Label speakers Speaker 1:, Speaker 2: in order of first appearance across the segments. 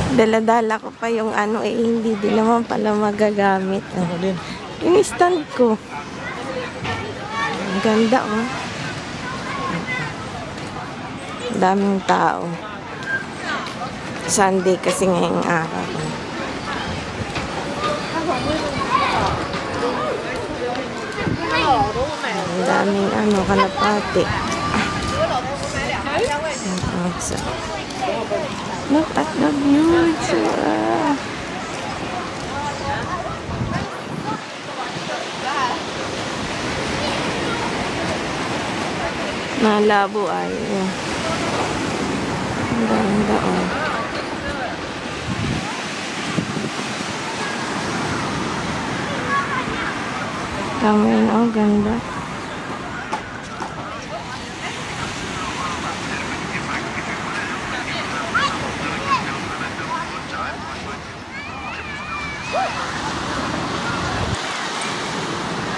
Speaker 1: Dala-dala ko pa yung ano hindi din naman pala magagamit. Yung stand ko. Ang ganda oh. Daming tao. Sunday kasi ngayong araw. Ang daming ano, kalapate. Look at the views. Malabo ay. Ang ganda oh. Kamuin oh, ganda.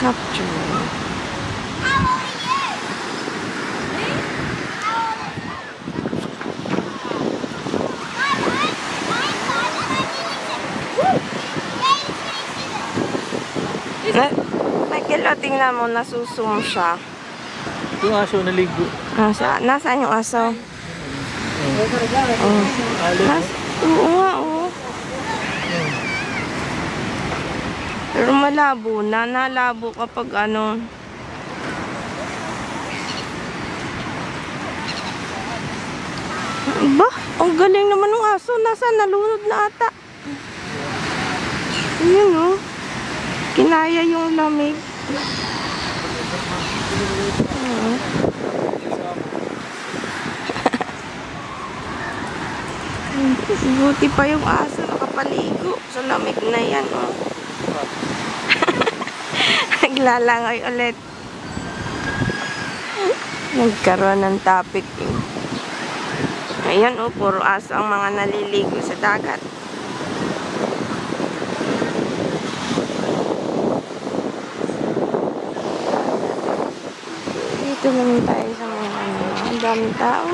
Speaker 1: Capture. Michael, o tingnan mo, nasusum siya.
Speaker 2: Yung aso naligo.
Speaker 1: Nasaan yung aso? Oo nga, oo. Pero malabo na. Nalabo kapag ano. Ba? Ang galing naman ng aso. Nasaan? Nalunod na ata. Ayan o. Kinaya yung lamig. Buti pa yung aso nakapaligo sa lamig na yan oh. Naglalangoy ulit. Nagkaroon ng topic. Ayan oh, puro aso ang mga naliligo sa dagat. Dito naman tayo sa mga ano, ang daming tao.